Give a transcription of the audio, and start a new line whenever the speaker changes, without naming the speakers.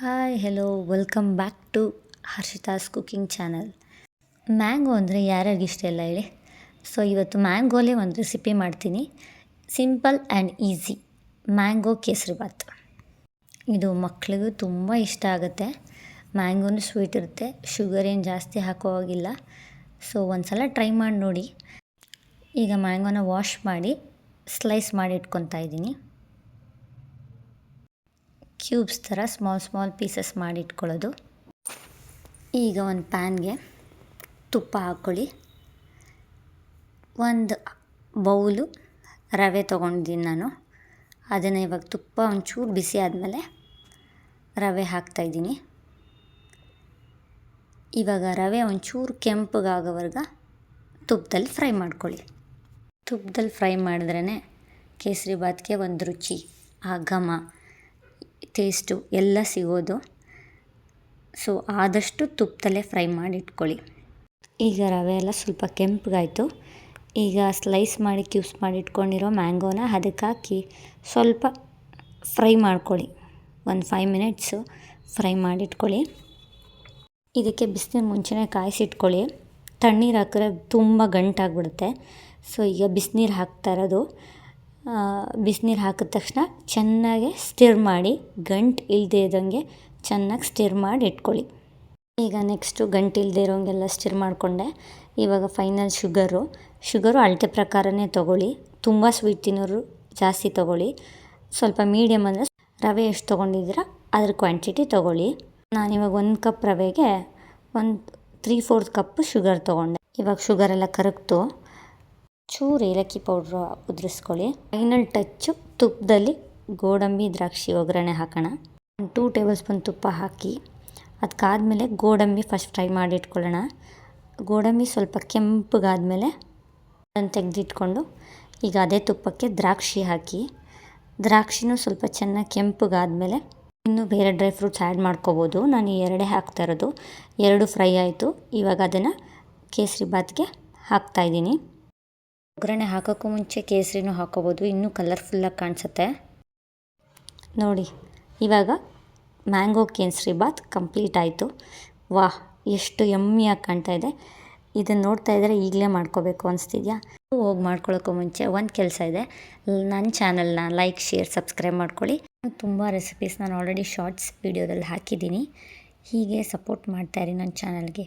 Hi hello welcome back to Harshita's cooking channel. Mango ಅಂದರೆ ಯಾರ್ಯಾರಿಗೆ ಇಷ್ಟ ಇಲ್ಲ ಹೇಳಿ. ಸೊ ಇವತ್ತು ಮ್ಯಾಂಗೋಲೇ ಒಂದು ರೆಸಿಪಿ ಮಾಡ್ತೀನಿ. Simple and easy mango kesari bath. ಇದು ಮಕ್ಕಳಿಗೂ ತುಂಬ ಇಷ್ಟ ಆಗುತ್ತೆ. ಮ್ಯಾಂಗೋನು ಸ್ವೀಟ್ ಇರುತ್ತೆ, ಶುಗರ್ ಏನು ಜಾಸ್ತಿ ಹಾಕೋ ಹಾಗಿಲ್ಲ. ಸೊ ಒಂದು ಸಲ ಟ್ರೈ ಮಾಡಿ ನೋಡಿ. ಈಗ ಮ್ಯಾಂಗೋನ ವಾಶ್ ಮಾಡಿ ಸ್ಲೈಸ್ ಮಾಡಿ ಇಟ್ಕೊತಾ ಇದ್ದೀನಿ. ಕ್ಯೂಬ್ಸ್ ಥರ ಸ್ಮಾಲ್ ಪೀಸಸ್ ಮಾಡಿ ಇಟ್ಕೊಳ್ಳೋದು. ಈಗ ಒಂದು ಪ್ಯಾನ್ಗೆ ತುಪ್ಪ ಹಾಕ್ಕೊಳ್ಳಿ. ಒಂದು ಬೌಲು ರವೆ ತೊಗೊಂಡಿದ್ದೀನಿ ನಾನು. ಅದನ್ನು ಇವಾಗ ತುಪ್ಪ ಒಂಚೂರು ಬಿಸಿ ಆದಮೇಲೆ ರವೆ ಹಾಕ್ತಾಯಿದ್ದೀನಿ. ಇವಾಗ ರವೆ ಒಂಚೂರು ಕೆಂಪಗಾಗೋವರೆಗೆ ತುಪ್ಪದಲ್ಲಿ ಫ್ರೈ ಮಾಡ್ಕೊಳ್ಳಿ. ತುಪ್ಪದಲ್ಲಿ ಫ್ರೈ ಮಾಡಿದ್ರೇ ಕೇಸರಿಬಾತ್ಗೆ ಒಂದು ರುಚಿ, ಆ ಘಮ, ಟೇಸ್ಟು ಎಲ್ಲ ಸಿಗೋದು. ಸೊ ಆದಷ್ಟು ತುಪ್ಪದಲ್ಲೇ ಫ್ರೈ ಮಾಡಿ ಇಟ್ಕೊಳ್ಳಿ. ಈಗ ರವೆ ಎಲ್ಲ ಸ್ವಲ್ಪ ಕೆಂಪಗಾಯಿತು. ಈಗ ಸ್ಲೈಸ್ ಮಾಡಿ ಕ್ಯೂಬ್ಸ್ ಮಾಡಿ ಇಟ್ಕೊಂಡಿರೋ ಮ್ಯಾಂಗೋನ ಅದಕ್ಕೆ ಹಾಕಿ ಸ್ವಲ್ಪ ಫ್ರೈ ಮಾಡ್ಕೊಳ್ಳಿ. ಒಂದು 5 ಮಿನಿಟ್ಸು ಫ್ರೈ ಮಾಡಿ ಇಟ್ಕೊಳ್ಳಿ. ಇದಕ್ಕೆ ಬಿಸಿನೀರು ಮುಂಚೆನೇ ಕಾಯಿಸಿಟ್ಕೊಳ್ಳಿ. ತಣ್ಣೀರು ಹಾಕಿದ್ರೆ ತುಂಬ ಗಂಟಾಗ್ಬಿಡುತ್ತೆ. ಸೊ ಈಗ ಬಿಸಿನೀರು ಹಾಕ್ತಾ ಇರೋದು. ಬಿಸಿನೀರು ಹಾಕಿದ ತಕ್ಷಣ ಚೆನ್ನಾಗಿ ಸ್ಟಿರ್ ಮಾಡಿ, ಗಂಟು ಇಲ್ಲದೇ ಇದ್ದಂಗೆ ಚೆನ್ನಾಗಿ ಸ್ಟಿರ್ ಮಾಡಿ ಇಟ್ಕೊಳ್ಳಿ. ಈಗ ನೆಕ್ಸ್ಟು ಗಂಟು ಇಲ್ಲದೇ ಇರೋಂಗೆಲ್ಲ ಸ್ಟಿರ್ ಮಾಡಿಕೊಂಡೆ. ಇವಾಗ ಫೈನಲ್ ಶುಗರು ಅಳತೆ ಪ್ರಕಾರನೇ ತೊಗೊಳ್ಳಿ. ತುಂಬ ಸ್ವೀಟ್ ತಿನ್ನೋರು ಜಾಸ್ತಿ ತೊಗೊಳ್ಳಿ. ಸ್ವಲ್ಪ ಮೀಡಿಯಮ್ ಅಂದರೆ ರವೆ ಎಷ್ಟು ತೊಗೊಂಡಿದ್ದೀರ ಅದ್ರ ಕ್ವಾಂಟಿಟಿ ತೊಗೊಳ್ಳಿ. ನಾನಿವಾಗ 1 ಕಪ್ ರವೆಗೆ ಒಂದು 3/4 ಕಪ್ ಶುಗರ್ ತೊಗೊಂಡೆ. ಇವಾಗ ಶುಗರೆಲ್ಲ ಕರಗ್ತು. ಚೂರು ಏಲಕ್ಕಿ ಪೌಡ್ರು ಉದುರಿಸ್ಕೊಳ್ಳಿ. ಫೈನಲ್ ಟಚ್ಚು ತುಪ್ಪದಲ್ಲಿ ಗೋಡಂಬಿ ದ್ರಾಕ್ಷಿ ಒಗ್ಗರಣೆ ಹಾಕೋಣ. 2 ಟೇಬಲ್ ಸ್ಪೂನ್ ತುಪ್ಪ ಹಾಕಿ ಅದಕ್ಕಾದಮೇಲೆ ಗೋಡಂಬಿ ಫಸ್ಟ್ ಫ್ರೈ ಮಾಡಿ ಇಟ್ಕೊಳ್ಳೋಣ. ಗೋಡಂಬಿ ಸ್ವಲ್ಪ ಕೆಂಪಗಾದಮೇಲೆ ಅದನ್ನು ತೆಗೆದಿಟ್ಕೊಂಡು ಈಗ ಅದೇ ತುಪ್ಪಕ್ಕೆ ದ್ರಾಕ್ಷಿ ಹಾಕಿ, ದ್ರಾಕ್ಷಿನೂ ಸ್ವಲ್ಪ ಚೆನ್ನಾಗಿ ಕೆಂಪಗಾದಮೇಲೆ ಇನ್ನೂ ಬೇರೆ ಡ್ರೈ ಫ್ರೂಟ್ಸ್ ಆ್ಯಡ್ ಮಾಡ್ಕೋಬೋದು. ನಾನು 2 ಹಾಕ್ತಾ ಇರೋದು. 2 ಫ್ರೈ ಆಯಿತು. ಇವಾಗ ಅದನ್ನು ಕೇಸರಿಬಾತ್ಗೆ ಹಾಕ್ತಾಯಿದ್ದೀನಿ. ಒಗ್ಗರಣೆ ಹಾಕೋಕ್ಕೂ ಮುಂಚೆ ಕೇಸರಿನೂ ಹಾಕೋಬೋದು, ಇನ್ನೂ ಕಲರ್ಫುಲ್ಲಾಗಿ ಕಾಣಿಸುತ್ತೆ ನೋಡಿ. ಇವಾಗ ಮ್ಯಾಂಗೋ ಕೇಸರಿಬಾತ್ ಕಂಪ್ಲೀಟ್ ಆಯಿತು. ವಾಹ್, ಎಷ್ಟು ಯಮ್ಮಿಯಾಗಿ ಕಾಣ್ತಾ ಇದೆ. ಇದನ್ನು ನೋಡ್ತಾ ಇದ್ದರೆ ಈಗಲೇ ಮಾಡ್ಕೋಬೇಕು ಅನಿಸ್ತಿದ್ಯಾ? ಹೋಗಿ ಮಾಡ್ಕೊಳ್ಳೋಕ್ಕೂ ಮುಂಚೆ ಒಂದು ಕೆಲಸ ಇದೆ. ನನ್ನ ಚಾನಲ್ನ ಲೈಕ್, ಶೇರ್, ಸಬ್ಸ್ಕ್ರೈಬ್ ಮಾಡ್ಕೊಳ್ಳಿ. ತುಂಬ ರೆಸಿಪೀಸ್ ನಾನು ಆಲ್ರೆಡಿ ಶಾರ್ಟ್ಸ್ ವೀಡಿಯೋದಲ್ಲಿ ಹಾಕಿದ್ದೀನಿ. ಹೀಗೆ ಸಪೋರ್ಟ್ ಮಾಡ್ತಾಯಿರಿ ನನ್ನ ಚಾನಲ್ಗೆ.